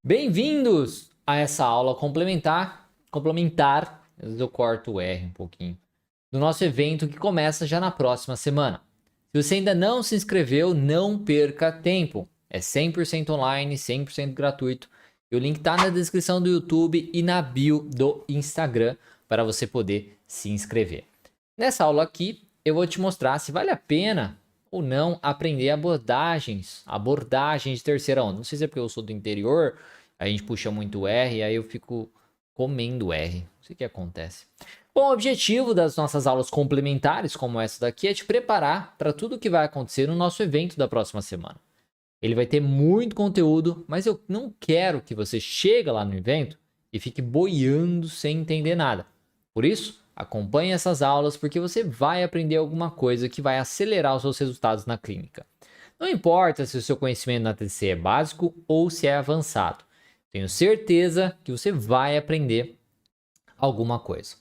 Bem-vindos a essa aula complementar, às vezes eu corto o R um pouquinho, do nosso evento que começa já na próxima semana. Se você ainda não se inscreveu, não perca tempo. É 100% online, 100% gratuito. E o link está na descrição do YouTube e na bio do Instagram para você poder se inscrever. Nessa aula aqui, eu vou te mostrar se vale a pena ou não aprender abordagens de terceira onda. Não sei se é porque eu sou do interior, a gente puxa muito R, aí eu fico comendo R. Não sei o que acontece. Bom, o objetivo das nossas aulas complementares, como essa daqui, é te preparar para tudo o que vai acontecer no nosso evento da próxima semana. Ele vai ter muito conteúdo, mas eu não quero que você chegue lá no evento e fique boiando sem entender nada. Por isso, acompanhe essas aulas porque você vai aprender alguma coisa que vai acelerar os seus resultados na clínica. Não importa se o seu conhecimento na TCC é básico ou se é avançado. Tenho certeza que você vai aprender alguma coisa.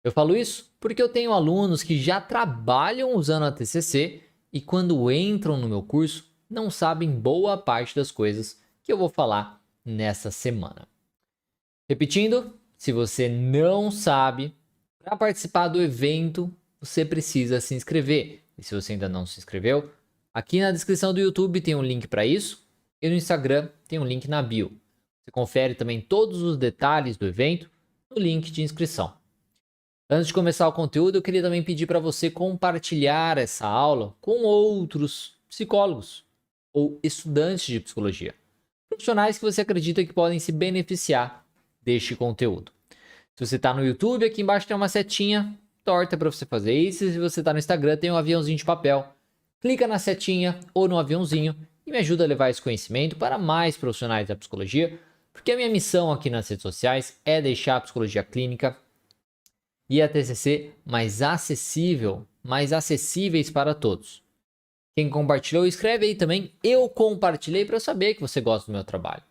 Eu falo isso porque eu tenho alunos que já trabalham usando a TCC e quando entram no meu curso não sabem boa parte das coisas que eu vou falar nessa semana. Repetindo, se você não sabe, para participar do evento, você precisa se inscrever. E se você ainda não se inscreveu, aqui na descrição do YouTube tem um link para isso e no Instagram tem um link na bio. Você confere também todos os detalhes do evento no link de inscrição. Antes de começar o conteúdo, eu queria também pedir para você compartilhar essa aula com outros psicólogos ou estudantes de psicologia, profissionais que você acredita que podem se beneficiar deste conteúdo. Se você está no YouTube, aqui embaixo tem uma setinha torta para você fazer isso. E se você está no Instagram, tem um aviãozinho de papel. Clica na setinha ou no aviãozinho e me ajuda a levar esse conhecimento para mais profissionais da psicologia, porque a minha missão aqui nas redes sociais é deixar a psicologia clínica e a TCC mais acessíveis para todos. Quem compartilhou, escreve aí também. Eu compartilhei para eu saber que você gosta do meu trabalho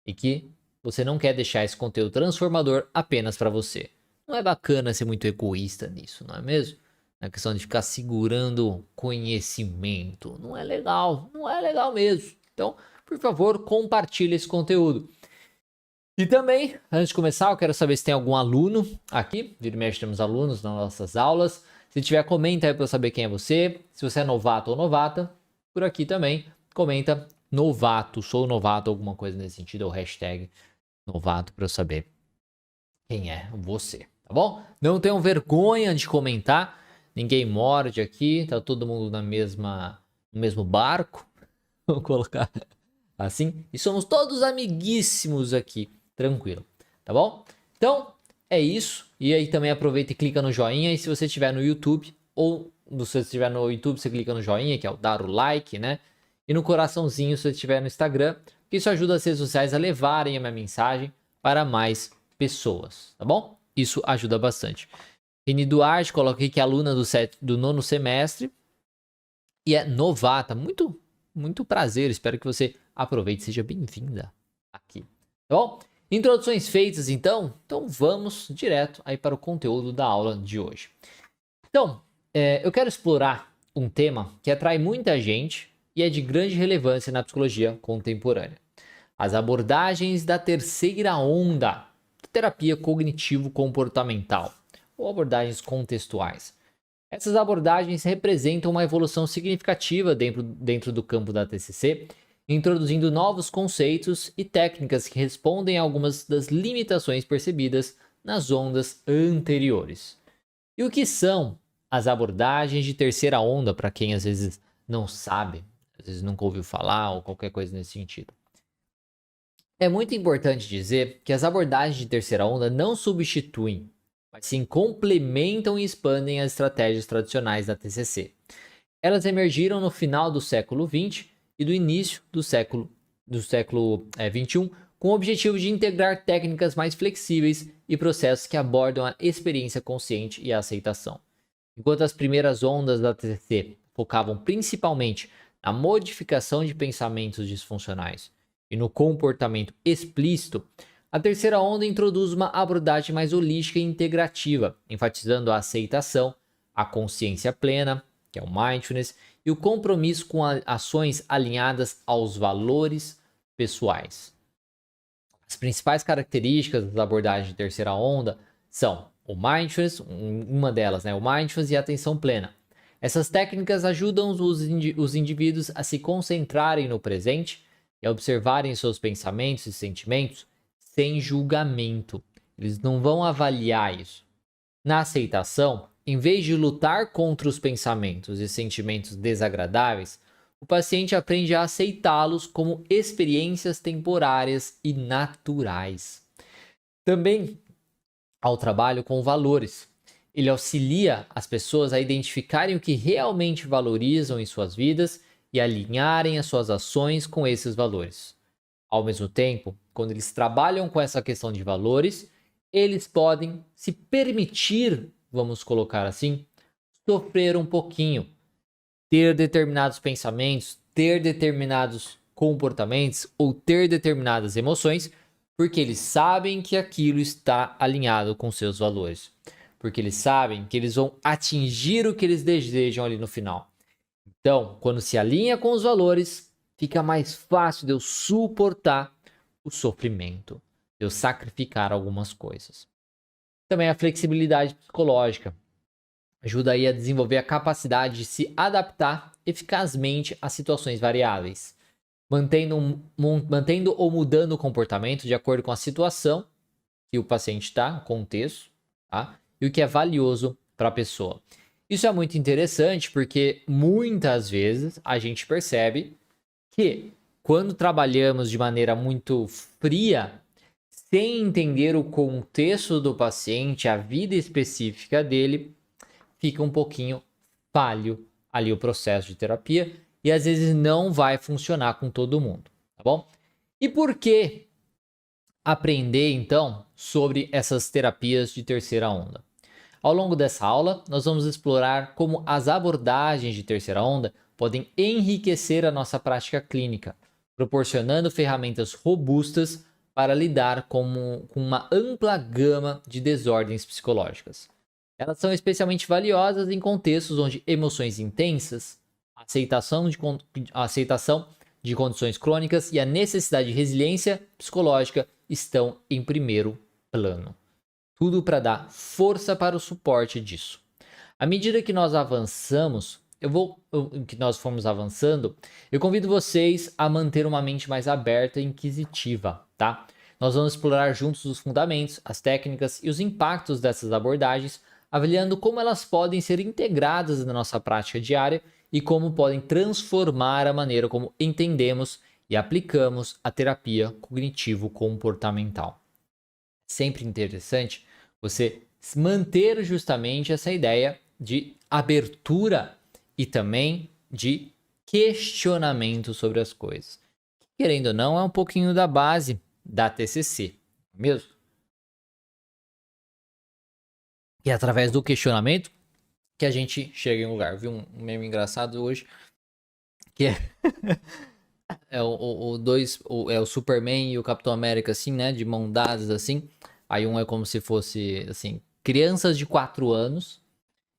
e que você não quer deixar esse conteúdo transformador apenas para você. Não é bacana ser muito egoísta nisso, não é mesmo? Na questão de ficar segurando conhecimento. Não é legal mesmo. Então, por favor, compartilhe esse conteúdo. E também, antes de começar, eu quero saber se tem algum aluno aqui. Vira e mexe, temos alunos nas nossas aulas. Se tiver, comenta aí para eu saber quem é você. Se você é novato ou novata, por aqui também, comenta novato, sou novato, alguma coisa nesse sentido, ou hashtag novato para eu saber quem é você, tá bom? Não tenham vergonha de comentar. Ninguém morde aqui, tá todo mundo no mesmo barco. Vamos colocar assim. E somos todos amiguíssimos aqui. Tranquilo, tá bom? Então, é isso. E aí também aproveita e clica no joinha. E se você estiver no YouTube, ou se você estiver no YouTube, você clica no joinha, que é o dar o like, né? E no coraçãozinho se você estiver no Instagram, que isso ajuda as redes sociais a levarem a minha mensagem para mais pessoas, tá bom? Isso ajuda bastante. Rini Duarte, coloquei que é aluna do nono semestre e é novata. Muito prazer, espero que você aproveite, seja bem-vinda aqui, tá bom? Introduções feitas, então vamos direto aí para o conteúdo da aula de hoje. Então, eu quero explorar um tema que atrai muita gente e é de grande relevância na psicologia contemporânea. As abordagens da terceira onda da terapia cognitivo-comportamental, ou abordagens contextuais. Essas abordagens representam uma evolução significativa dentro do campo da TCC, introduzindo novos conceitos e técnicas que respondem a algumas das limitações percebidas nas ondas anteriores. E o que são as abordagens de terceira onda, para quem às vezes não sabe, às vezes nunca ouviu falar ou qualquer coisa nesse sentido? É muito importante dizer que as abordagens de terceira onda não substituem, mas sim complementam e expandem as estratégias tradicionais da TCC. Elas emergiram no final do século XX e do início do século XXI, com o objetivo de integrar técnicas mais flexíveis e processos que abordam a experiência consciente e a aceitação. Enquanto as primeiras ondas da TCC focavam principalmente na modificação de pensamentos disfuncionais e no comportamento explícito, a terceira onda introduz uma abordagem mais holística e integrativa, enfatizando a aceitação, a consciência plena, que é o mindfulness, e o compromisso com ações alinhadas aos valores pessoais. As principais características das abordagens de terceira onda são o mindfulness, uma delas, né, o mindfulness e a atenção plena. Essas técnicas ajudam os indivíduos a se concentrarem no presente e a observarem seus pensamentos e sentimentos sem julgamento. Eles não vão avaliar isso. Na aceitação, em vez de lutar contra os pensamentos e sentimentos desagradáveis, o paciente aprende a aceitá-los como experiências temporárias e naturais. Também ao trabalho com valores. Ele auxilia as pessoas a identificarem o que realmente valorizam em suas vidas e alinharem as suas ações com esses valores. Ao mesmo tempo, quando eles trabalham com essa questão de valores, eles podem se permitir, vamos colocar assim, sofrer um pouquinho, ter determinados pensamentos, ter determinados comportamentos ou ter determinadas emoções, porque eles sabem que aquilo está alinhado com seus valores. Porque eles sabem que eles vão atingir o que eles desejam ali no final. Então, quando se alinha com os valores, fica mais fácil de eu suportar o sofrimento, de eu sacrificar algumas coisas. Também a flexibilidade psicológica ajuda aí a desenvolver a capacidade de se adaptar eficazmente a situações variáveis, mantendo ou mudando o comportamento de acordo com a situação que o paciente está, o contexto, tá? E o que é valioso para a pessoa. Isso é muito interessante porque muitas vezes a gente percebe que quando trabalhamos de maneira muito fria, sem entender o contexto do paciente, a vida específica dele, fica um pouquinho falho ali o processo de terapia e às vezes não vai funcionar com todo mundo, tá bom? E por que aprender então sobre essas terapias de terceira onda? Ao longo dessa aula, nós vamos explorar como as abordagens de terceira onda podem enriquecer a nossa prática clínica, proporcionando ferramentas robustas para lidar com uma ampla gama de desordens psicológicas. Elas são especialmente valiosas em contextos onde emoções intensas, aceitação de condições crônicas e a necessidade de resiliência psicológica estão em primeiro plano. Tudo para dar força para o suporte disso. À medida que nós avançamos, eu convido vocês a manter uma mente mais aberta e inquisitiva, tá? Nós vamos explorar juntos os fundamentos, as técnicas e os impactos dessas abordagens, avaliando como elas podem ser integradas na nossa prática diária e como podem transformar a maneira como entendemos e aplicamos a terapia cognitivo-comportamental. Sempre interessante você manter justamente essa ideia de abertura e também de questionamento sobre as coisas. Querendo ou não, é um pouquinho da base da TCC, mesmo? E é através do questionamento que a gente chega em um lugar. Vi um meme engraçado hoje, que é o Superman e o Capitão América, assim, né? De mão dadas, assim. Aí um é como se fosse, assim, crianças de 4 anos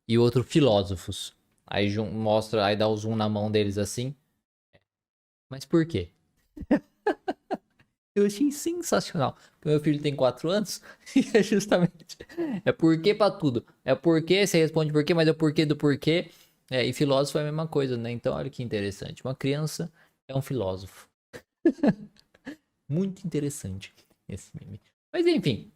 e o outro filósofos. Aí mostra, aí dá o zoom na mão deles assim. Mas por quê? Eu achei sensacional. Meu filho tem 4 anos e é justamente. É porquê pra tudo. É porquê, você responde porquê, mas é o porquê do porquê. E filósofo é a mesma coisa, né? Então, olha que interessante. Uma criança é um filósofo. Muito interessante esse meme. Mas enfim.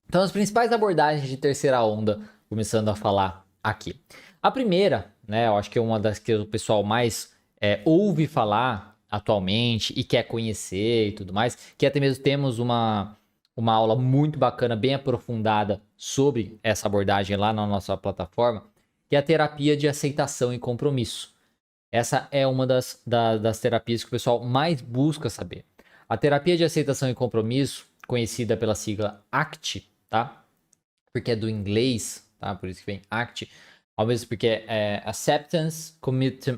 Então, as principais abordagens de terceira onda, começando a falar aqui. A primeira, né? Eu acho que é uma das que o pessoal mais ouve falar atualmente e quer conhecer e tudo mais, que até mesmo temos uma aula muito bacana, bem aprofundada sobre essa abordagem lá na nossa plataforma, que é a terapia de aceitação e compromisso. Essa é uma das terapias que o pessoal mais busca saber. A terapia de aceitação e compromisso, conhecida pela sigla ACT, tá? Porque é do inglês, tá? Por isso que vem ACT. Ao mesmo porque é Acceptance,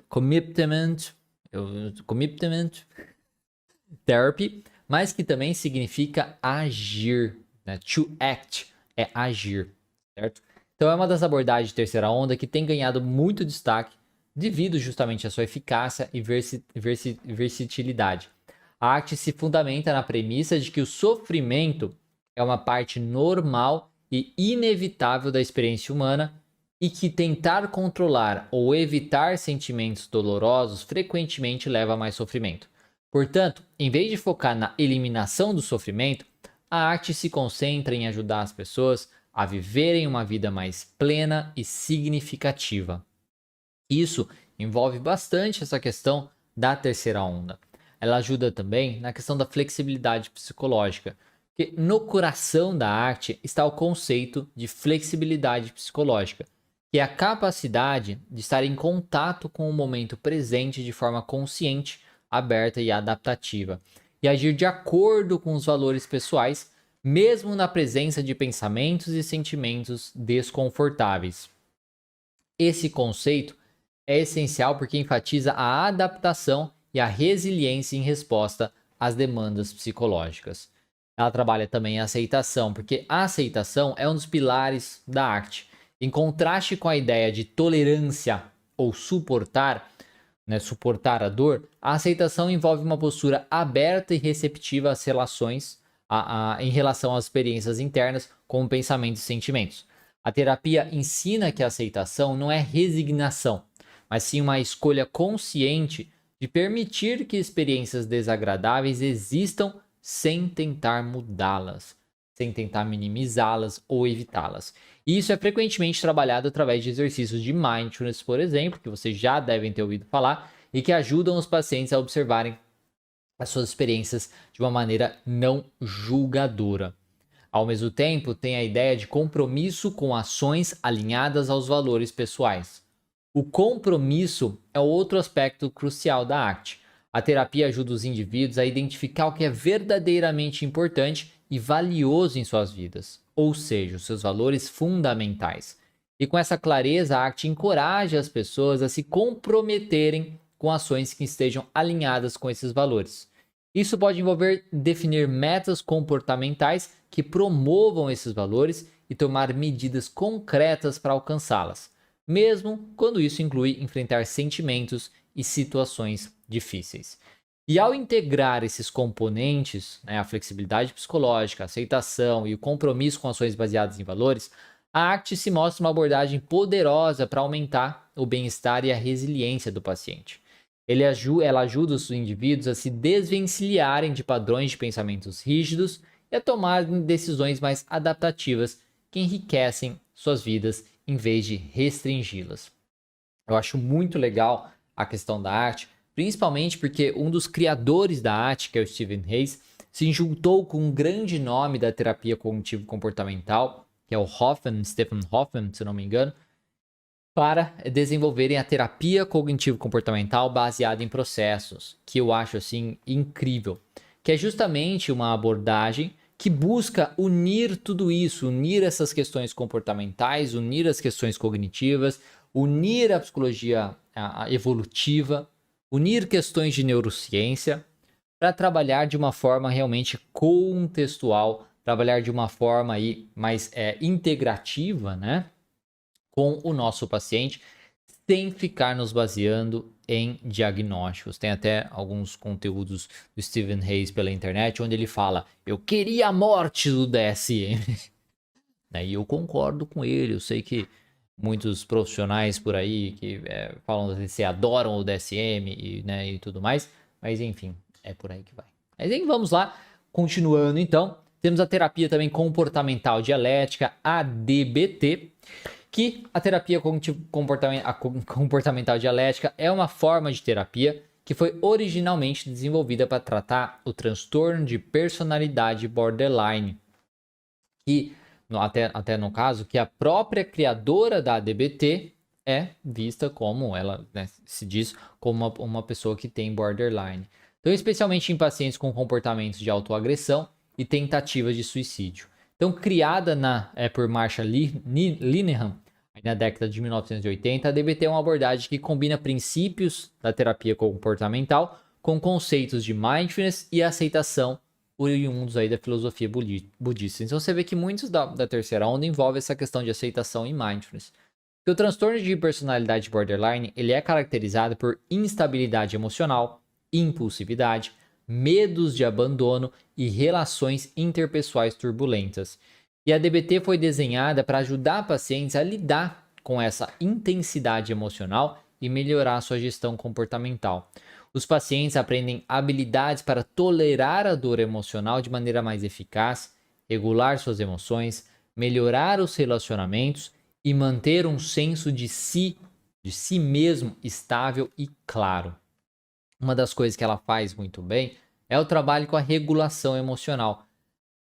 Commitment Therapy, mas que também significa agir, né? To act é agir, certo? Então é uma das abordagens de terceira onda que tem ganhado muito destaque devido justamente à sua eficácia e versatilidade. A arte se fundamenta na premissa de que o sofrimento é uma parte normal e inevitável da experiência humana e que tentar controlar ou evitar sentimentos dolorosos frequentemente leva a mais sofrimento. Portanto, em vez de focar na eliminação do sofrimento, a arte se concentra em ajudar as pessoas a viverem uma vida mais plena e significativa. Isso envolve bastante essa questão da terceira onda. Ela ajuda também na questão da flexibilidade psicológica, porque no coração da arte está o conceito de flexibilidade psicológica, que é a capacidade de estar em contato com o momento presente de forma consciente, aberta e adaptativa, e agir de acordo com os valores pessoais, mesmo na presença de pensamentos e sentimentos desconfortáveis. Esse conceito é essencial porque enfatiza a adaptação e a resiliência em resposta às demandas psicológicas. Ela trabalha também a aceitação, porque a aceitação é um dos pilares da arte. Em contraste com a ideia de tolerância ou suportar, suportar a dor, a aceitação envolve uma postura aberta e receptiva às relações, em relação às experiências internas, como pensamentos e sentimentos. A terapia ensina que a aceitação não é resignação, mas sim uma escolha consciente de permitir que experiências desagradáveis existam sem tentar mudá-las, sem tentar minimizá-las ou evitá-las. E isso é frequentemente trabalhado através de exercícios de mindfulness, por exemplo, que vocês já devem ter ouvido falar, e que ajudam os pacientes a observarem as suas experiências de uma maneira não julgadora. Ao mesmo tempo, tem a ideia de compromisso com ações alinhadas aos valores pessoais. O compromisso é outro aspecto crucial da arte. A terapia ajuda os indivíduos a identificar o que é verdadeiramente importante e valioso em suas vidas, ou seja, os seus valores fundamentais. E com essa clareza, a arte encoraja as pessoas a se comprometerem com ações que estejam alinhadas com esses valores. Isso pode envolver definir metas comportamentais que promovam esses valores e tomar medidas concretas para alcançá-las, mesmo quando isso inclui enfrentar sentimentos e situações difíceis. E ao integrar esses componentes, a flexibilidade psicológica, a aceitação e o compromisso com ações baseadas em valores, a arte se mostra uma abordagem poderosa para aumentar o bem-estar e a resiliência do paciente. Ela ajuda os indivíduos a se desvencilharem de padrões de pensamentos rígidos e a tomarem decisões mais adaptativas que enriquecem suas vidas em vez de restringi-las. Eu acho muito legal a questão da arte, principalmente porque um dos criadores da arte, que é o Stephen Hayes, se juntou com um grande nome da terapia cognitivo-comportamental, que é o Stephen Hoffman, se não me engano, para desenvolverem a terapia cognitivo-comportamental baseada em processos, que eu acho assim incrível, que é justamente uma abordagem que busca unir tudo isso, unir essas questões comportamentais, unir as questões cognitivas, unir a psicologia evolutiva, unir questões de neurociência para trabalhar de uma forma realmente contextual, trabalhar de uma forma aí mais integrativa, né, com o nosso paciente, sem ficar nos baseando em diagnósticos. Tem até alguns conteúdos do Stephen Hayes pela internet onde ele fala: eu queria a morte do DSM. E eu concordo com ele. Eu sei que muitos profissionais por aí que falam da DSM adoram o DSM e tudo mais, mas enfim, é por aí que vai. Mas enfim, vamos lá, continuando então. Temos a terapia também comportamental dialética, ADBT, que a terapia comportamental dialética é uma forma de terapia que foi originalmente desenvolvida para tratar o transtorno de personalidade borderline, que até no caso, que a própria criadora da ADBT é vista como, ela se diz como uma pessoa que tem borderline. Então, especialmente em pacientes com comportamentos de autoagressão e tentativas de suicídio. Então, criada por Marsha Linehan na década de 1980, a ADBT é uma abordagem que combina princípios da terapia comportamental com conceitos de mindfulness e aceitação oriundos aí da filosofia budista. Então você vê que muitos da terceira onda envolvem essa questão de aceitação e mindfulness. Porque o transtorno de personalidade borderline ele é caracterizado por instabilidade emocional, impulsividade, medos de abandono e relações interpessoais turbulentas. E a DBT foi desenhada para ajudar pacientes a lidar com essa intensidade emocional e melhorar sua gestão comportamental. Os pacientes aprendem habilidades para tolerar a dor emocional de maneira mais eficaz, regular suas emoções, melhorar os relacionamentos e manter um senso de si mesmo estável e claro. Uma das coisas que ela faz muito bem é o trabalho com a regulação emocional.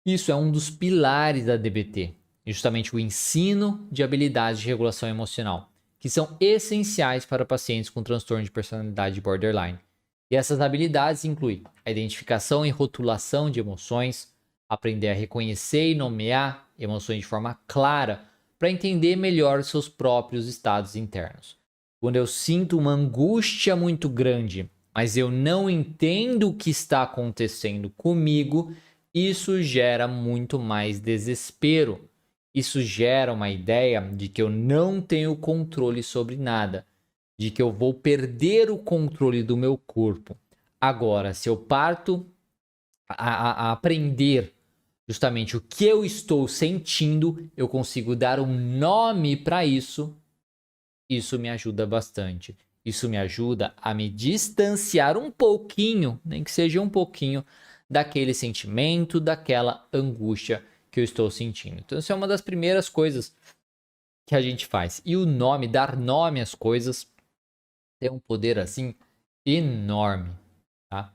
Isso é um dos pilares da DBT, justamente o ensino de habilidades de regulação emocional, que são essenciais para pacientes com transtorno de personalidade borderline. E essas habilidades incluem a identificação e rotulação de emoções, aprender a reconhecer e nomear emoções de forma clara para entender melhor os seus próprios estados internos. Quando eu sinto uma angústia muito grande, mas eu não entendo o que está acontecendo comigo, isso gera muito mais desespero. Isso gera uma ideia de que eu não tenho controle sobre nada, de que eu vou perder o controle do meu corpo. Agora, se eu parto a aprender justamente o que eu estou sentindo, eu consigo dar um nome para isso. Isso me ajuda bastante. Isso me ajuda a me distanciar um pouquinho, nem que seja um pouquinho, daquele sentimento, daquela angústia que eu estou sentindo. Então, isso é uma das primeiras coisas que a gente faz. E o nome, dar nome às coisas, tem um poder assim enorme, tá?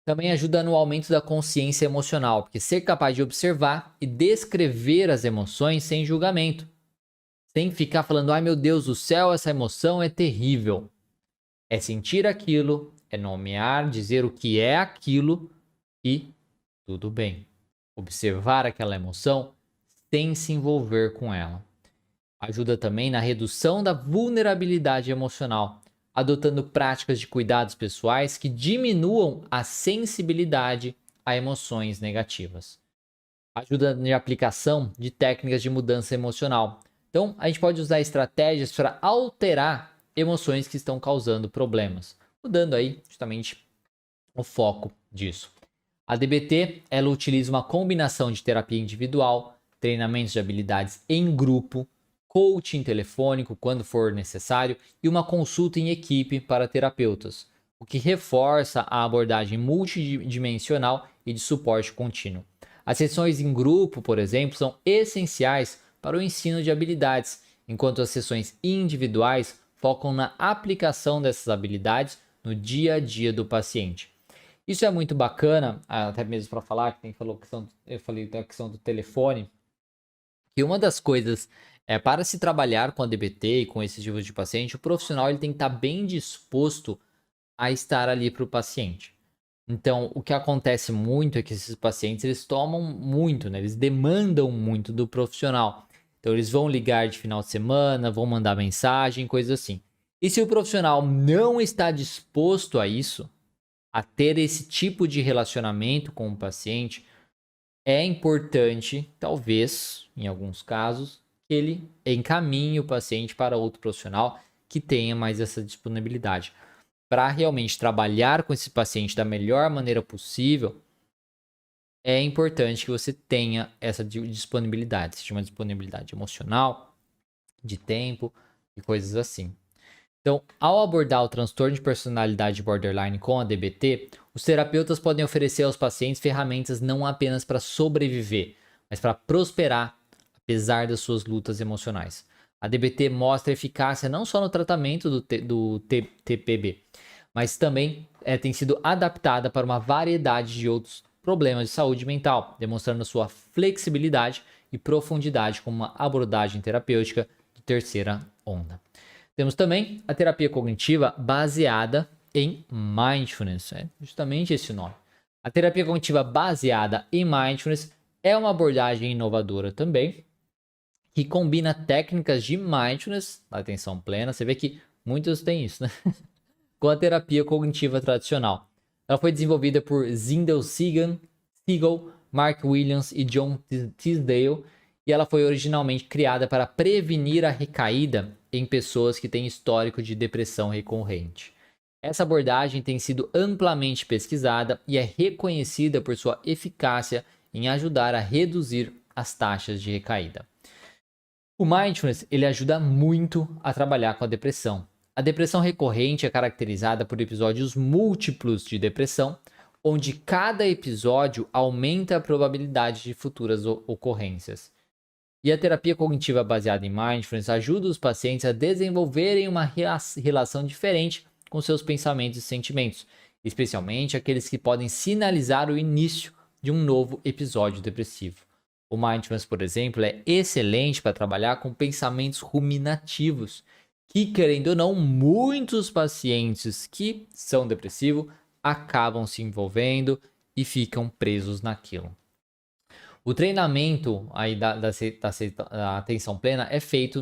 Também ajuda no aumento da consciência emocional, porque ser capaz de observar e descrever as emoções sem julgamento, sem ficar falando, ai meu Deus do céu, essa emoção é terrível. É sentir aquilo, é nomear, dizer o que é aquilo e tudo bem. Observar aquela emoção sem se envolver com ela. Ajuda também na redução da vulnerabilidade emocional, adotando práticas de cuidados pessoais que diminuam a sensibilidade a emoções negativas. Ajuda na aplicação de técnicas de mudança emocional. Então, a gente pode usar estratégias para alterar emoções que estão causando problemas, mudando aí justamente o foco disso. A DBT, ela utiliza uma combinação de terapia individual, treinamentos de habilidades em grupo, coaching telefônico quando for necessário e uma consulta em equipe para terapeutas, o que reforça a abordagem multidimensional e de suporte contínuo. As sessões em grupo, por exemplo, são essenciais para o ensino de habilidades, enquanto as sessões individuais focam na aplicação dessas habilidades no dia a dia do paciente. Isso é muito bacana, até mesmo para falar, que eu falei da questão do telefone, que uma das coisas para se trabalhar com a DBT e com esses tipos de paciente, o profissional ele tem que estar bem disposto a estar ali para o paciente. Então, o que acontece muito é que esses pacientes, eles tomam muito, né? Eles demandam muito do profissional. Então, eles vão ligar de final de semana, vão mandar mensagem, coisas assim. E se o profissional não está disposto a isso, a ter esse tipo de relacionamento com o paciente, é importante, talvez, em alguns casos, que ele encaminhe o paciente para outro profissional que tenha mais essa disponibilidade. Para realmente trabalhar com esse paciente da melhor maneira possível, é importante que você tenha essa disponibilidade, seja uma disponibilidade emocional, de tempo e coisas assim. Então, ao abordar o transtorno de personalidade borderline com a DBT, os terapeutas podem oferecer aos pacientes ferramentas não apenas para sobreviver, mas para prosperar, apesar das suas lutas emocionais. A DBT mostra eficácia não só no tratamento do TPB, mas também tem sido adaptada para uma variedade de outros problemas de saúde mental, demonstrando sua flexibilidade e profundidade como uma abordagem terapêutica de terceira onda. Temos também a terapia cognitiva baseada em mindfulness, é justamente esse nome. A terapia cognitiva baseada em mindfulness é uma abordagem inovadora também, que combina técnicas de mindfulness, atenção plena, você vê que muitos têm isso, né? Com a terapia cognitiva tradicional. Ela foi desenvolvida por Zindel Segal, Mark Williams e John Tisdale, e ela foi originalmente criada para prevenir a recaída em pessoas que têm histórico de depressão recorrente. Essa abordagem tem sido amplamente pesquisada e é reconhecida por sua eficácia em ajudar a reduzir as taxas de recaída. O mindfulness ele ajuda muito a trabalhar com a depressão. A depressão recorrente é caracterizada por episódios múltiplos de depressão, onde cada episódio aumenta a probabilidade de futuras ocorrências. E a terapia cognitiva baseada em mindfulness ajuda os pacientes a desenvolverem uma relação diferente com seus pensamentos e sentimentos, especialmente aqueles que podem sinalizar o início de um novo episódio depressivo. O mindfulness, por exemplo, é excelente para trabalhar com pensamentos ruminativos, que, querendo ou não, muitos pacientes que são depressivos acabam se envolvendo e ficam presos naquilo. O treinamento aí da atenção plena é feito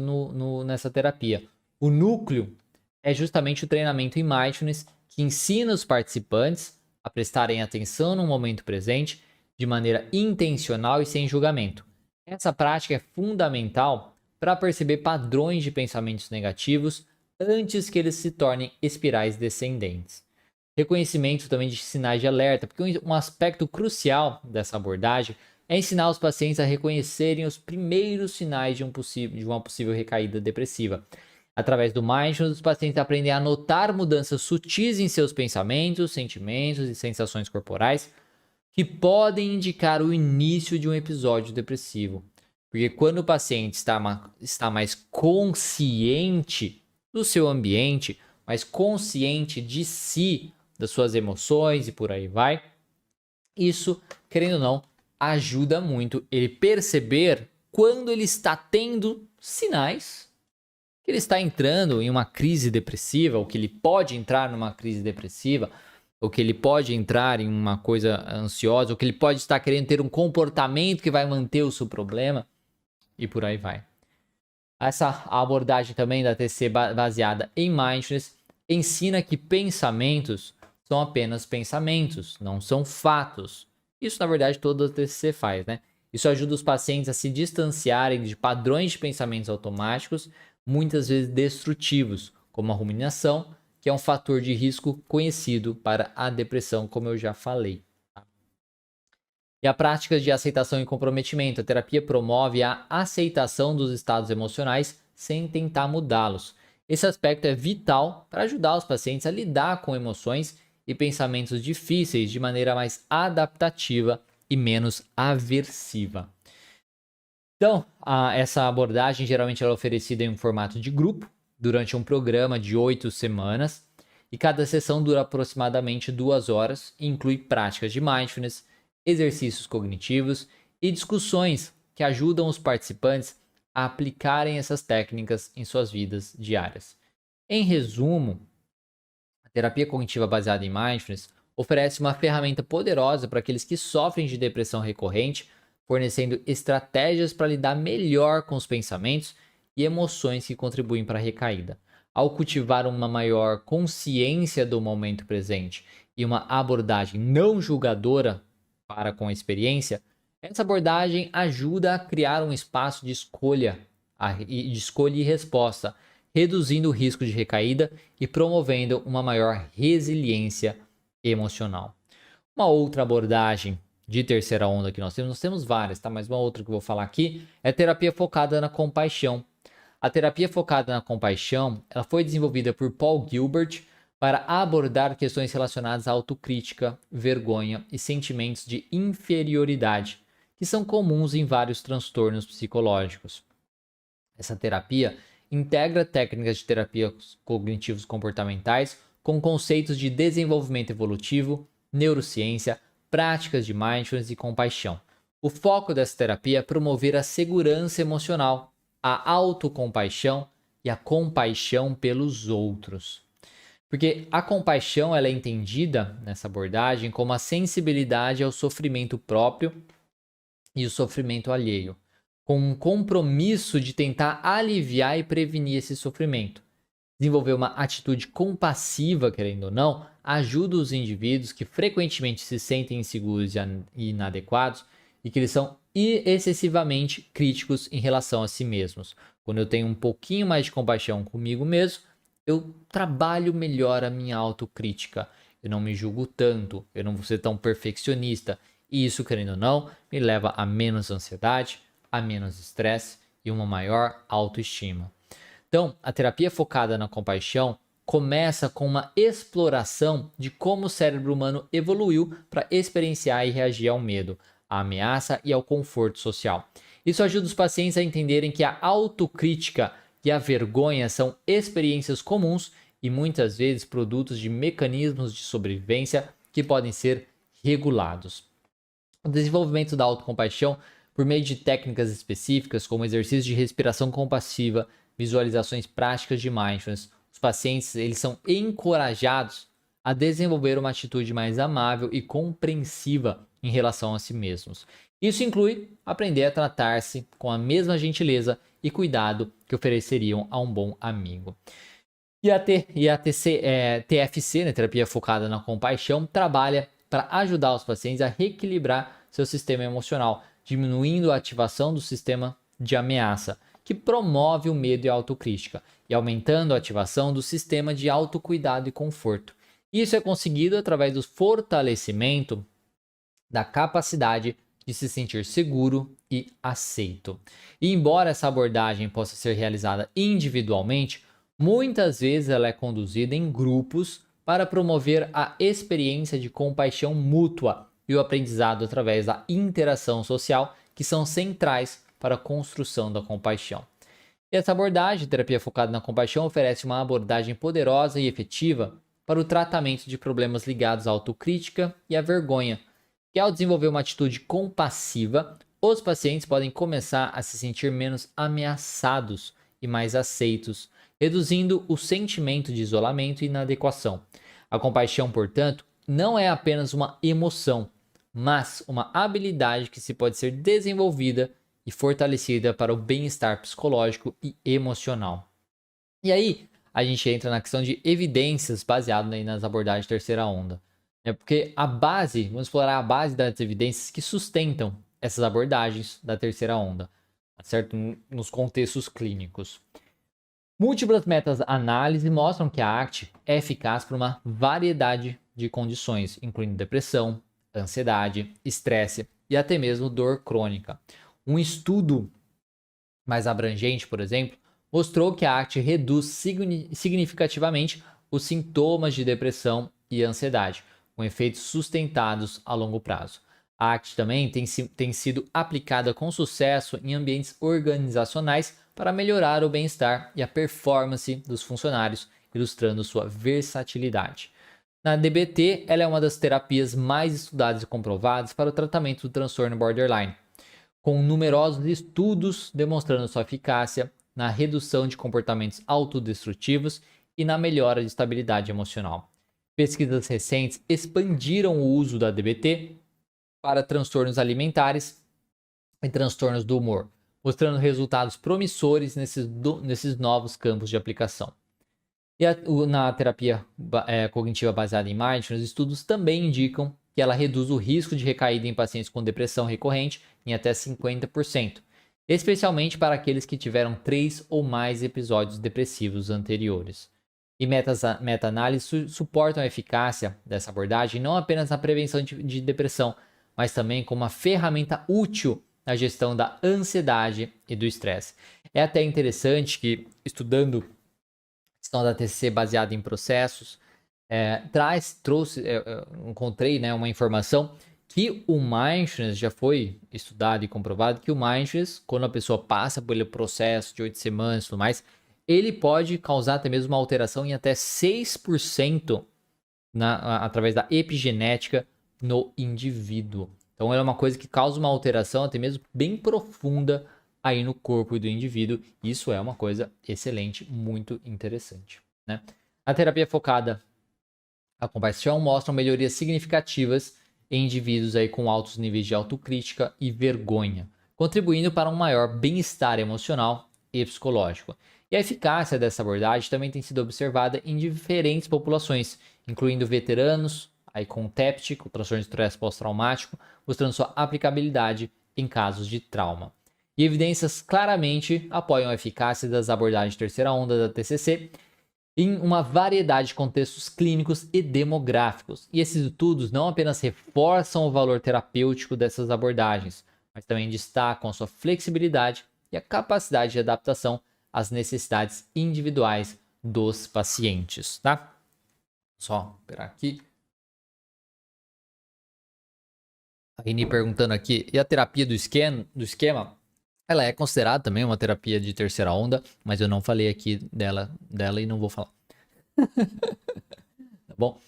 nessa terapia. O núcleo é justamente o treinamento em mindfulness, que ensina os participantes a prestarem atenção no momento presente de maneira intencional e sem julgamento. Essa prática é fundamental para perceber padrões de pensamentos negativos antes que eles se tornem espirais descendentes. Reconhecimento também de sinais de alerta, porque um aspecto crucial dessa abordagem é ensinar os pacientes a reconhecerem os primeiros sinais de uma possível recaída depressiva. Através do mindfulness, os pacientes aprendem a notar mudanças sutis em seus pensamentos, sentimentos e sensações corporais que podem indicar o início de um episódio depressivo. Porque quando o paciente está mais consciente do seu ambiente, mais consciente de si, das suas emoções e por aí vai, isso, querendo ou não, ajuda muito ele perceber quando ele está tendo sinais que ele está entrando em uma crise depressiva, ou que ele pode entrar numa crise depressiva, ou que ele pode entrar em uma coisa ansiosa, ou que ele pode estar querendo ter um comportamento que vai manter o seu problema, e por aí vai. Essa abordagem também da TC baseada em mindfulness ensina que pensamentos são apenas pensamentos, não são fatos. Isso, na verdade, toda a TCC faz, né? Isso ajuda os pacientes a se distanciarem de padrões de pensamentos automáticos, muitas vezes destrutivos, como a ruminação, que é um fator de risco conhecido para a depressão, como eu já falei. E a prática de aceitação e comprometimento. A terapia promove a aceitação dos estados emocionais sem tentar mudá-los. Esse aspecto é vital para ajudar os pacientes a lidar com emoções e pensamentos difíceis de maneira mais adaptativa e menos aversiva. Então, essa abordagem geralmente é oferecida em um formato de grupo, durante um programa de 8 semanas, e cada sessão dura aproximadamente 2 horas e inclui práticas de mindfulness, exercícios cognitivos e discussões que ajudam os participantes a aplicarem essas técnicas em suas vidas diárias. Em resumo, a terapia cognitiva baseada em mindfulness oferece uma ferramenta poderosa para aqueles que sofrem de depressão recorrente, fornecendo estratégias para lidar melhor com os pensamentos e emoções que contribuem para a recaída. Ao cultivar uma maior consciência do momento presente e uma abordagem não julgadora para com a experiência, essa abordagem ajuda a criar um espaço de escolha e resposta, reduzindo o risco de recaída e promovendo uma maior resiliência emocional. Uma outra abordagem de terceira onda que nós temos várias, tá? Mas uma outra que eu vou falar aqui é a terapia focada na compaixão. A terapia focada na compaixão, ela foi desenvolvida por Paul Gilbert para abordar questões relacionadas à autocrítica, vergonha e sentimentos de inferioridade, que são comuns em vários transtornos psicológicos. Essa terapia integra técnicas de terapia cognitivos comportamentais com conceitos de desenvolvimento evolutivo, neurociência, práticas de mindfulness e compaixão. O foco dessa terapia é promover a segurança emocional, a autocompaixão e a compaixão pelos outros. Porque a compaixão ela é entendida nessa abordagem como a sensibilidade ao sofrimento próprio e o sofrimento alheio, com um compromisso de tentar aliviar e prevenir esse sofrimento. Desenvolver uma atitude compassiva, querendo ou não, ajuda os indivíduos que frequentemente se sentem inseguros e inadequados e que eles são excessivamente críticos em relação a si mesmos. Quando eu tenho um pouquinho mais de compaixão comigo mesmo, eu trabalho melhor a minha autocrítica. Eu não me julgo tanto, eu não vou ser tão perfeccionista. E isso, querendo ou não, me leva a menos ansiedade, a menos estresse e uma maior autoestima. Então, a terapia focada na compaixão começa com uma exploração de como o cérebro humano evoluiu para experienciar e reagir ao medo, à ameaça e ao conforto social. Isso ajuda os pacientes a entenderem que a autocrítica e a vergonha são experiências comuns e muitas vezes produtos de mecanismos de sobrevivência que podem ser regulados. O desenvolvimento da autocompaixão por meio de técnicas específicas, como exercícios de respiração compassiva, visualizações práticas de mindfulness, os pacientes eles são encorajados a desenvolver uma atitude mais amável e compreensiva em relação a si mesmos. Isso inclui aprender a tratar-se com a mesma gentileza e cuidado que ofereceriam a um bom amigo. E a TFC, né, terapia focada na compaixão, trabalha para ajudar os pacientes a reequilibrar seu sistema emocional, diminuindo a ativação do sistema de ameaça, que promove o medo e a autocrítica, e aumentando a ativação do sistema de autocuidado e conforto. Isso é conseguido através do fortalecimento da capacidade de se sentir seguro e aceito. E embora essa abordagem possa ser realizada individualmente, muitas vezes ela é conduzida em grupos para promover a experiência de compaixão mútua e o aprendizado através da interação social, que são centrais para a construção da compaixão. E essa abordagem, terapia focada na compaixão, oferece uma abordagem poderosa e efetiva para o tratamento de problemas ligados à autocrítica e à vergonha, que ao desenvolver uma atitude compassiva, os pacientes podem começar a se sentir menos ameaçados e mais aceitos, reduzindo o sentimento de isolamento e inadequação. A compaixão, portanto, não é apenas uma emoção, mas uma habilidade que se pode ser desenvolvida e fortalecida para o bem-estar psicológico e emocional. E aí, a gente entra na questão de evidências baseadas nas abordagens de terceira onda. Porque a base, vamos explorar a base das evidências que sustentam essas abordagens da terceira onda, certo? Nos contextos clínicos. Múltiplas meta-análises mostram que a ACT é eficaz para uma variedade de condições, incluindo depressão, ansiedade, estresse e até mesmo dor crônica. Um estudo mais abrangente, por exemplo, mostrou que a ACT reduz significativamente os sintomas de depressão e ansiedade, com efeitos sustentados a longo prazo. A ACT também tem sido aplicada com sucesso em ambientes organizacionais para melhorar o bem-estar e a performance dos funcionários, ilustrando sua versatilidade. Na DBT, ela é uma das terapias mais estudadas e comprovadas para o tratamento do transtorno borderline, com numerosos estudos demonstrando sua eficácia na redução de comportamentos autodestrutivos e na melhora de estabilidade emocional. Pesquisas recentes expandiram o uso da DBT para transtornos alimentares e transtornos do humor, mostrando resultados promissores nesses novos campos de aplicação. E na terapia cognitiva baseada em mindfulness, estudos também indicam que ela reduz o risco de recaída em pacientes com depressão recorrente em até 50%, especialmente para aqueles que tiveram 3 ou mais episódios depressivos anteriores. E meta-análises suportam a eficácia dessa abordagem não apenas na prevenção de depressão, mas também como uma ferramenta útil na gestão da ansiedade e do estresse. É até interessante que, estudando a questão da TCC baseada em processos, encontrei uma informação que o mindfulness já foi estudado e comprovado que o mindfulness, quando a pessoa passa pelo processo de 8 semanas e tudo mais, ele pode causar até mesmo uma alteração em até 6% através da epigenética no indivíduo. Então, é uma coisa que causa uma alteração até mesmo bem profunda aí no corpo do indivíduo. Isso é uma coisa excelente, muito interessante, né? A terapia focada na compaixão mostra melhorias significativas em indivíduos aí com altos níveis de autocrítica e vergonha, contribuindo para um maior bem-estar emocional e psicológico. E a eficácia dessa abordagem também tem sido observada em diferentes populações, incluindo veteranos, aí com TEPT, com transtorno de estresse pós-traumático, mostrando sua aplicabilidade em casos de trauma. E evidências claramente apoiam a eficácia das abordagens de terceira onda da TCC, em uma variedade de contextos clínicos e demográficos. E esses estudos não apenas reforçam o valor terapêutico dessas abordagens, mas também destacam a sua flexibilidade e a capacidade de adaptação às necessidades individuais dos pacientes, tá? Só esperar aqui. A Rini perguntando aqui, e a terapia do esquema? Ela é considerada também uma terapia de terceira onda, mas eu não falei aqui dela e não vou falar. Tá bom?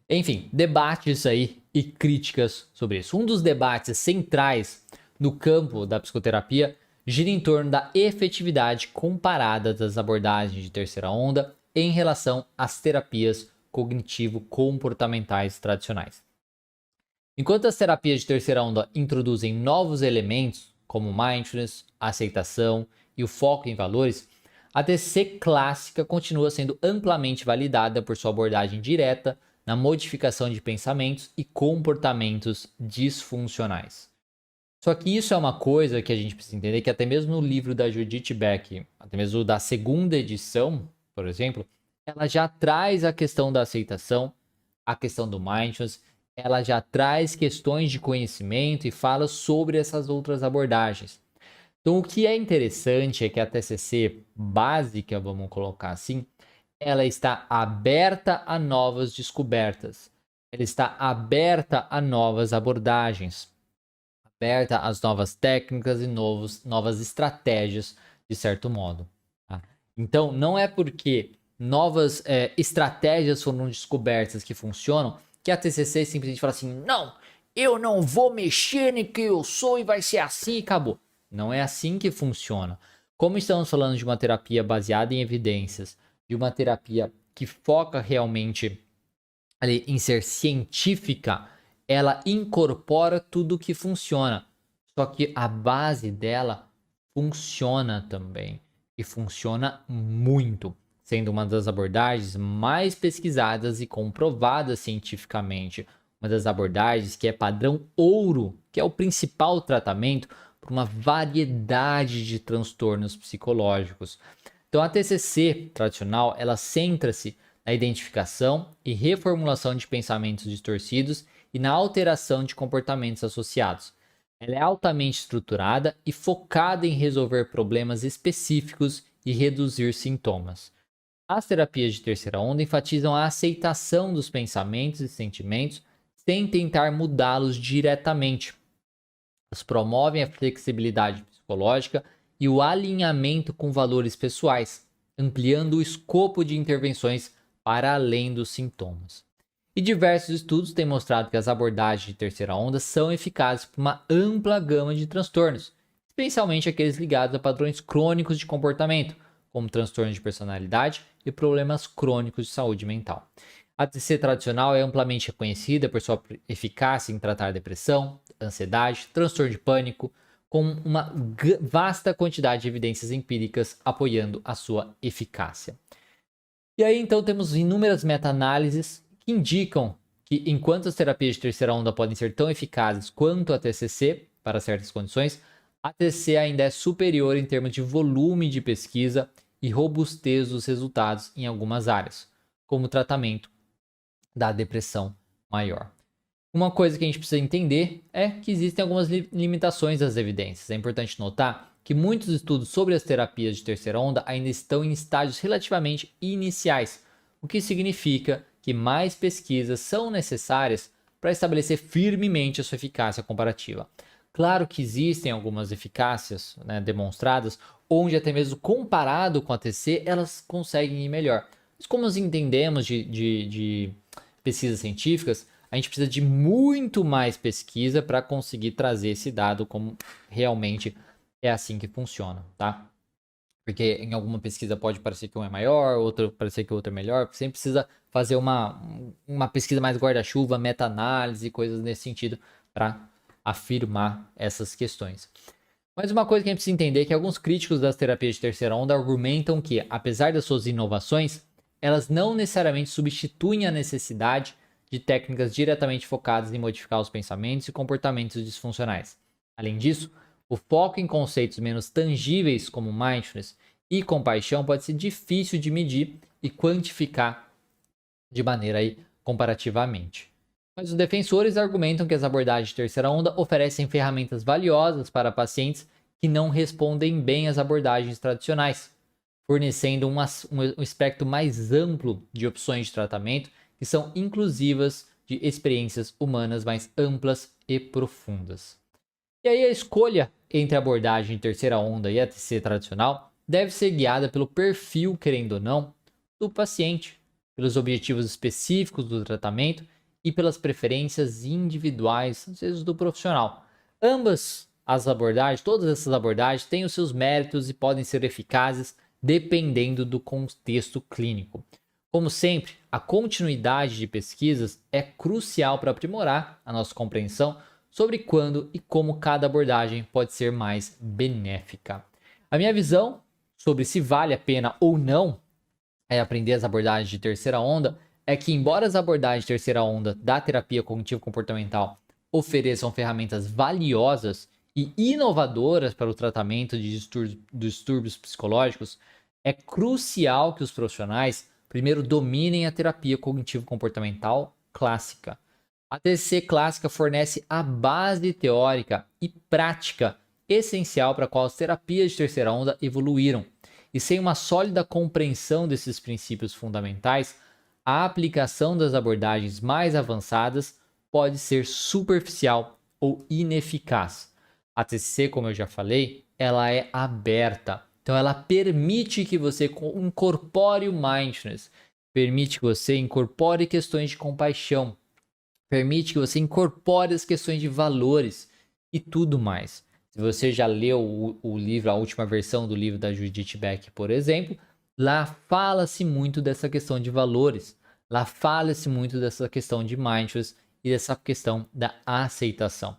Enfim, debates aí e críticas sobre isso. Um dos debates centrais no campo da psicoterapia gira em torno da efetividade comparada das abordagens de terceira onda em relação às terapias cognitivo-comportamentais tradicionais. Enquanto as terapias de terceira onda introduzem novos elementos, como mindfulness, aceitação e o foco em valores, a TCC clássica continua sendo amplamente validada por sua abordagem direta na modificação de pensamentos e comportamentos disfuncionais. Só que isso é uma coisa que a gente precisa entender, que até mesmo no livro da Judith Beck, até mesmo da segunda edição, por exemplo, ela já traz a questão da aceitação, a questão do mindfulness, ela já traz questões de conhecimento e fala sobre essas outras abordagens. Então, o que é interessante é que a TCC básica, vamos colocar assim, ela está aberta a novas descobertas, ela está aberta a novas abordagens, aberta às novas técnicas e novas estratégias, de certo modo. Tá? Então, não é porque novas estratégias foram descobertas que funcionam que a TCC simplesmente fala assim, não, eu não vou mexer no que eu sou e vai ser assim e acabou. Não é assim que funciona. Como estamos falando de uma terapia baseada em evidências, de uma terapia que foca realmente ali em ser científica, ela incorpora tudo que funciona. Só que a base dela funciona também. E funciona muito, sendo uma das abordagens mais pesquisadas e comprovadas cientificamente. Uma das abordagens que é padrão ouro, que é o principal tratamento para uma variedade de transtornos psicológicos. Então a TCC tradicional, ela centra-se na identificação e reformulação de pensamentos distorcidos e na alteração de comportamentos associados. Ela é altamente estruturada e focada em resolver problemas específicos e reduzir sintomas. As terapias de terceira onda enfatizam a aceitação dos pensamentos e sentimentos sem tentar mudá-los diretamente. Elas promovem a flexibilidade psicológica e o alinhamento com valores pessoais, ampliando o escopo de intervenções para além dos sintomas. E diversos estudos têm mostrado que as abordagens de terceira onda são eficazes para uma ampla gama de transtornos, especialmente aqueles ligados a padrões crônicos de comportamento, como transtornos de personalidade e problemas crônicos de saúde mental. A TCC tradicional é amplamente reconhecida por sua eficácia em tratar depressão, ansiedade, transtorno de pânico, com uma vasta quantidade de evidências empíricas apoiando a sua eficácia. E aí então temos inúmeras meta-análises que indicam que enquanto as terapias de terceira onda podem ser tão eficazes quanto a TCC para certas condições, a TCC ainda é superior em termos de volume de pesquisa e robustez dos resultados em algumas áreas, como o tratamento da depressão maior. Uma coisa que a gente precisa entender é que existem algumas limitações das evidências. É importante notar que muitos estudos sobre as terapias de terceira onda ainda estão em estágios relativamente iniciais, o que significa que mais pesquisas são necessárias para estabelecer firmemente a sua eficácia comparativa. Claro que existem algumas eficácias demonstradas, onde até mesmo comparado com a TCC, elas conseguem ir melhor. Mas como nós entendemos de pesquisas científicas, a gente precisa de muito mais pesquisa para conseguir trazer esse dado como realmente é assim que funciona, tá? Porque em alguma pesquisa pode parecer que um é maior, outro parecer que o outro é melhor. Sempre precisa fazer uma pesquisa mais guarda-chuva, meta-análise, coisas nesse sentido, para afirmar essas questões. Mas uma coisa que a gente precisa entender é que alguns críticos das terapias de terceira onda argumentam que, apesar das suas inovações, elas não necessariamente substituem a necessidade de técnicas diretamente focadas em modificar os pensamentos e comportamentos disfuncionais. Além disso, o foco em conceitos menos tangíveis como mindfulness e compaixão pode ser difícil de medir e quantificar de maneira aí comparativamente. Mas os defensores argumentam que as abordagens de terceira onda oferecem ferramentas valiosas para pacientes que não respondem bem às abordagens tradicionais, fornecendo um espectro mais amplo de opções de tratamento que são inclusivas de experiências humanas mais amplas e profundas. E aí a escolha entre a abordagem de terceira onda e a TCC tradicional deve ser guiada pelo perfil, querendo ou não, do paciente, pelos objetivos específicos do tratamento e pelas preferências individuais, às vezes do profissional. Ambas as abordagens, todas essas abordagens têm os seus méritos e podem ser eficazes dependendo do contexto clínico. Como sempre, a continuidade de pesquisas é crucial para aprimorar a nossa compreensão sobre quando e como cada abordagem pode ser mais benéfica. A minha visão sobre se vale a pena ou não aprender as abordagens de terceira onda é que, embora as abordagens de terceira onda da terapia cognitivo-comportamental ofereçam ferramentas valiosas e inovadoras para o tratamento de distúrbios psicológicos, é crucial que os profissionais primeiro dominem a terapia cognitivo-comportamental clássica. A TCC clássica fornece a base teórica e prática essencial para a qual as terapias de terceira onda evoluíram. E sem uma sólida compreensão desses princípios fundamentais, a aplicação das abordagens mais avançadas pode ser superficial ou ineficaz. A TCC, como eu já falei, ela é aberta. Então ela permite que você incorpore o mindfulness, permite que você incorpore questões de compaixão, permite que você incorpore as questões de valores e tudo mais. Se você já leu o livro, a última versão do livro da Judith Beck, por exemplo, lá fala-se muito dessa questão de valores, lá fala-se muito dessa questão de mindfulness e dessa questão da aceitação.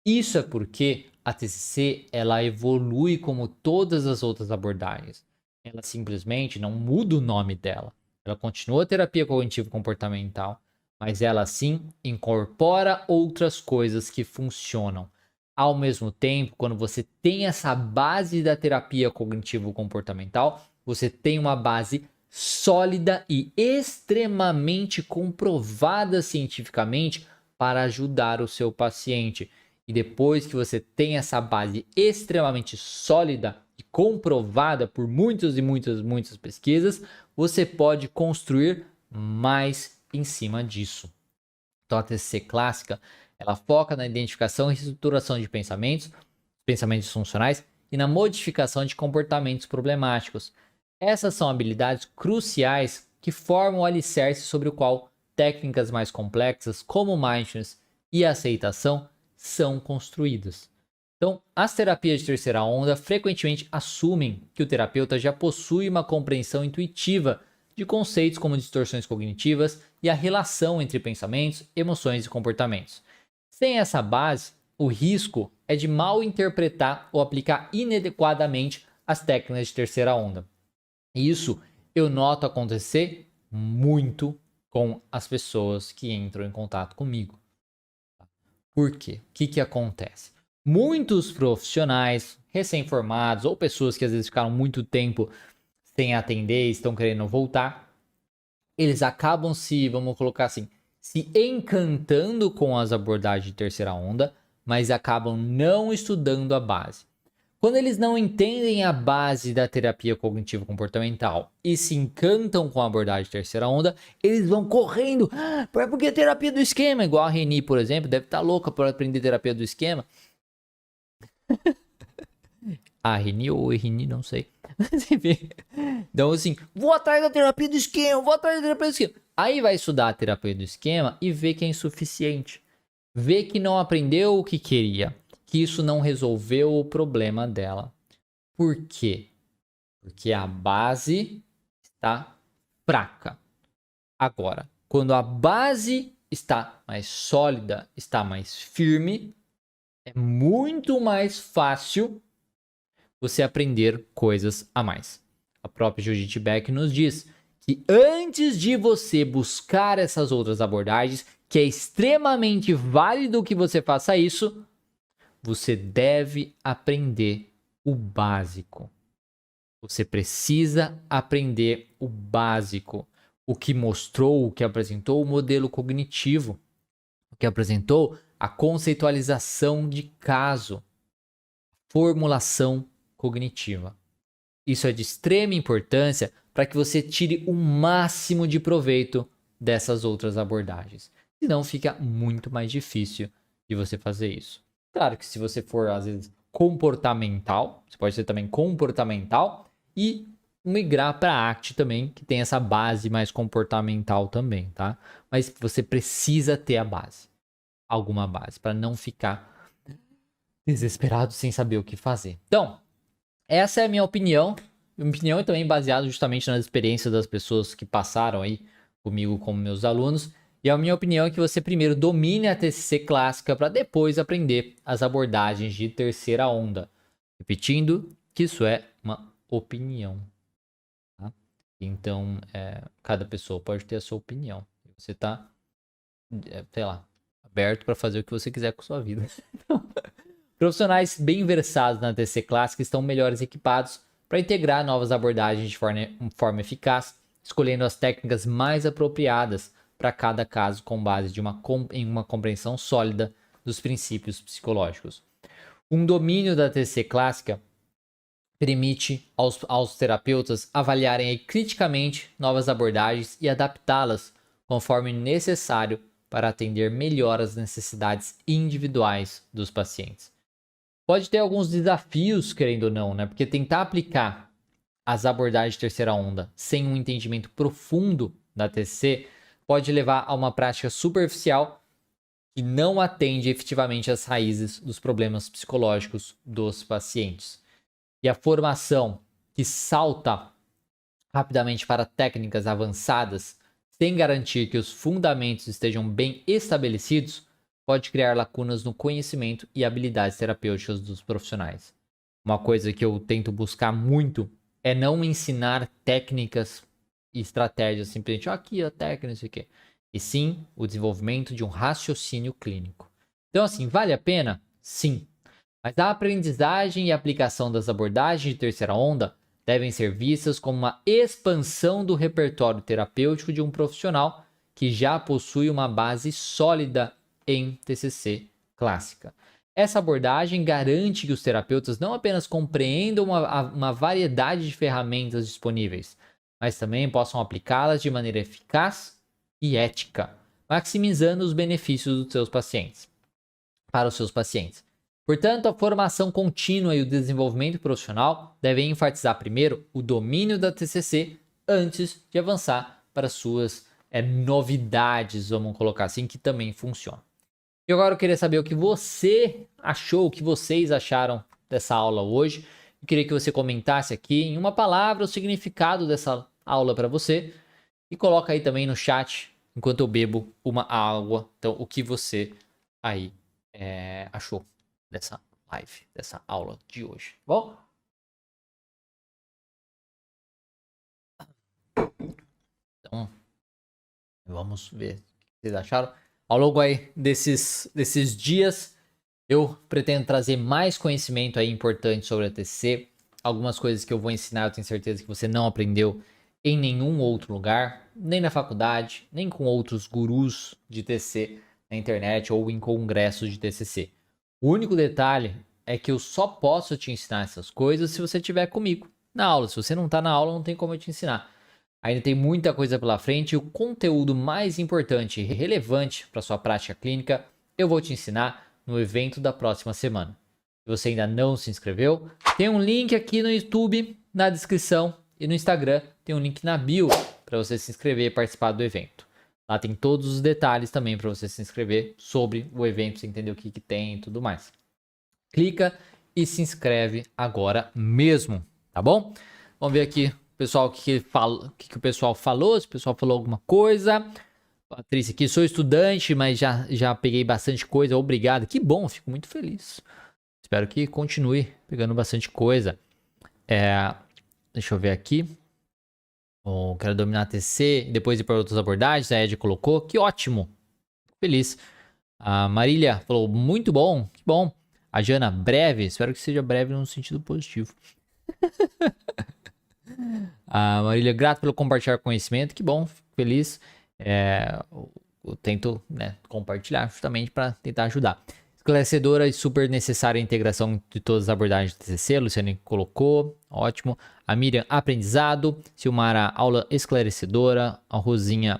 Isso é porque a TCC ela evolui como todas as outras abordagens. Ela simplesmente não muda o nome dela. Ela continua a terapia cognitivo-comportamental, mas ela sim incorpora outras coisas que funcionam. Ao mesmo tempo, quando você tem essa base da terapia cognitivo-comportamental, você tem uma base sólida e extremamente comprovada cientificamente para ajudar o seu paciente. E depois que você tem essa base extremamente sólida e comprovada por muitas e muitas pesquisas, você pode construir mais em cima disso. Então a TCC clássica, ela foca na identificação e estruturação de pensamentos funcionais e na modificação de comportamentos problemáticos. Essas são habilidades cruciais que formam o alicerce sobre o qual técnicas mais complexas como mindfulness e aceitação são construídas. Então, as terapias de terceira onda frequentemente assumem que o terapeuta já possui uma compreensão intuitiva de conceitos como distorções cognitivas e a relação entre pensamentos, emoções e comportamentos. Sem essa base, o risco é de mal interpretar ou aplicar inadequadamente as técnicas de terceira onda. E isso eu noto acontecer muito com as pessoas que entram em contato comigo. Por quê? O que acontece? Muitos profissionais recém-formados ou pessoas que às vezes ficaram muito tempo sem atender e estão querendo voltar, eles acabam vamos colocar assim, se encantando com as abordagens de terceira onda, mas acabam não estudando a base. Quando eles não entendem a base da terapia cognitivo-comportamental e se encantam com a abordagem de terceira onda, eles vão correndo, porque a terapia do esquema, igual a Reni, por exemplo, deve estar louca por aprender terapia do esquema. A Reni ou Reni, não sei. Então assim, vou atrás da terapia do esquema, vou atrás da terapia do esquema. Aí vai estudar a terapia do esquema e vê que é insuficiente. Vê que não aprendeu o que queria. Que isso não resolveu o problema dela. Por quê? Porque a base está fraca. Agora, quando a base está mais sólida, está mais firme, é muito mais fácil você aprender coisas a mais. A própria Judith Beck nos diz que antes de você buscar essas outras abordagens, que é extremamente válido que você faça isso, você deve aprender o básico. Você precisa aprender o básico, o que mostrou, o que apresentou o modelo cognitivo, o que apresentou a conceitualização de caso, formulação cognitiva. Isso é de extrema importância para que você tire o máximo de proveito dessas outras abordagens. Senão fica muito mais difícil de você fazer isso. Claro que se você for, às vezes, comportamental, você pode ser também comportamental e migrar para a ACT também, que tem essa base mais comportamental também, tá? Mas você precisa ter a base, alguma base, para não ficar desesperado sem saber o que fazer. Então, essa é a minha opinião. Minha opinião é também baseada justamente nas experiências das pessoas que passaram aí comigo como meus alunos. E a minha opinião é que você primeiro domine a TCC clássica para depois aprender as abordagens de terceira onda. Repetindo que isso é uma opinião. Tá? Então, cada pessoa pode ter a sua opinião. Você está, sei lá, aberto para fazer o que você quiser com a sua vida. Profissionais bem versados na TCC clássica estão melhores equipados para integrar novas abordagens de forma eficaz, escolhendo as técnicas mais apropriadas para cada caso com base em uma compreensão sólida dos princípios psicológicos. Um domínio da TCC clássica permite aos terapeutas avaliarem criticamente novas abordagens e adaptá-las conforme necessário para atender melhor as necessidades individuais dos pacientes. Pode ter alguns desafios, querendo ou não, né? Porque tentar aplicar as abordagens de terceira onda sem um entendimento profundo da TCC pode levar a uma prática superficial que não atende efetivamente às raízes dos problemas psicológicos dos pacientes. E a formação que salta rapidamente para técnicas avançadas, sem garantir que os fundamentos estejam bem estabelecidos, pode criar lacunas no conhecimento e habilidades terapêuticas dos profissionais. Uma coisa que eu tento buscar muito é não ensinar técnicas e estratégias simplesmente aqui a técnica, não sei o quê. E sim o desenvolvimento de um raciocínio clínico. Então, assim, vale a pena? Sim. Mas a aprendizagem e aplicação das abordagens de terceira onda devem ser vistas como uma expansão do repertório terapêutico de um profissional que já possui uma base sólida em TCC clássica. Essa abordagem garante que os terapeutas não apenas compreendam uma variedade de ferramentas disponíveis, mas também possam aplicá-las de maneira eficaz e ética, maximizando os benefícios dos seus pacientes, para os seus pacientes. Portanto, a formação contínua e o desenvolvimento profissional devem enfatizar primeiro o domínio da TCC antes de avançar para suas novidades, vamos colocar assim, que também funcionam. E agora eu queria saber o que você achou, o que vocês acharam dessa aula hoje. Eu queria que você comentasse aqui em uma palavra o significado dessa aula para você. E coloca aí também no chat, enquanto eu bebo uma água, então o que você aí achou dessa live, dessa aula de hoje. Bom? Então, vamos ver o que vocês acharam. Ao longo aí desses dias, eu pretendo trazer mais conhecimento aí importante sobre a TCC. Algumas coisas que eu vou ensinar, eu tenho certeza que você não aprendeu em nenhum outro lugar, nem na faculdade, nem com outros gurus de TCC na internet ou em congressos de TCC. O único detalhe é que eu só posso te ensinar essas coisas se você estiver comigo na aula. Se você não está na aula, não tem como eu te ensinar. Ainda tem muita coisa pela frente e o conteúdo mais importante e relevante para sua prática clínica eu vou te ensinar no evento da próxima semana. Se você ainda não se inscreveu, tem um link aqui no YouTube, na descrição, e no Instagram tem um link na bio para você se inscrever e participar do evento. Lá tem todos os detalhes também para você se inscrever sobre o evento, você entender o que tem e tudo mais. Clica e se inscreve agora mesmo, tá bom? Vamos ver aqui, pessoal, o que o pessoal falou, se o pessoal falou alguma coisa. Patrícia aqui, sou estudante, mas já peguei bastante coisa, obrigado. Que bom, fico muito feliz. Espero que continue pegando bastante coisa. Deixa eu ver aqui. Quero dominar a TCC, depois ir para outras abordagens, a Ed colocou. Que ótimo, fico feliz. A Marília falou, muito bom, que bom. A Jana, breve, espero que seja breve no sentido positivo. A Marília, grato pelo compartilhar conhecimento. Que bom, fico feliz. Eu tento, né, compartilhar justamente para tentar ajudar. Esclarecedora e super necessária a integração de todas as abordagens do TCC. Luciane colocou, ótimo. A Miriam, aprendizado. Silmara, aula esclarecedora. A Rosinha,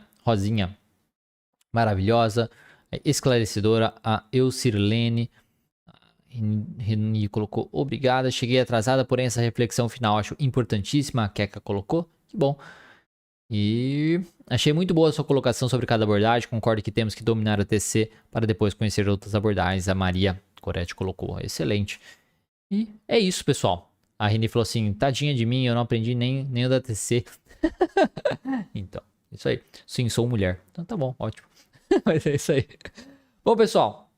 maravilhosa. Esclarecedora. A Eucirlene, Reni colocou, obrigada. Cheguei atrasada, porém essa reflexão final acho importantíssima. A Keka colocou, que bom. E achei muito boa a sua colocação sobre cada abordagem. Concordo que temos que dominar o TC para depois conhecer outras abordagens. A Maria Coretti colocou, excelente. E é isso, pessoal. A Reni falou assim, tadinha de mim, eu não aprendi nem o da TC. Então, isso aí. Sim, sou mulher. Então tá bom, ótimo. Mas é isso aí. Bom, pessoal,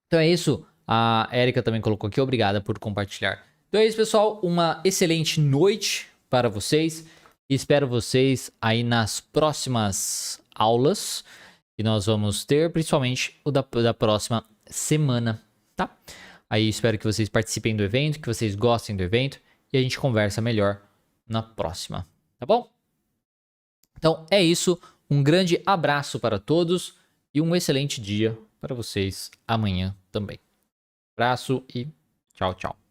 então é isso. A Erika também colocou aqui, obrigada por compartilhar. Então é isso, pessoal. Uma excelente noite para vocês. E espero vocês aí nas próximas aulas que nós vamos ter, principalmente o da próxima semana, tá? Aí espero que vocês participem do evento, que vocês gostem do evento e a gente conversa melhor na próxima, tá bom? Então é isso. Um grande abraço para todos e um excelente dia para vocês amanhã também. Abraço e tchau, tchau.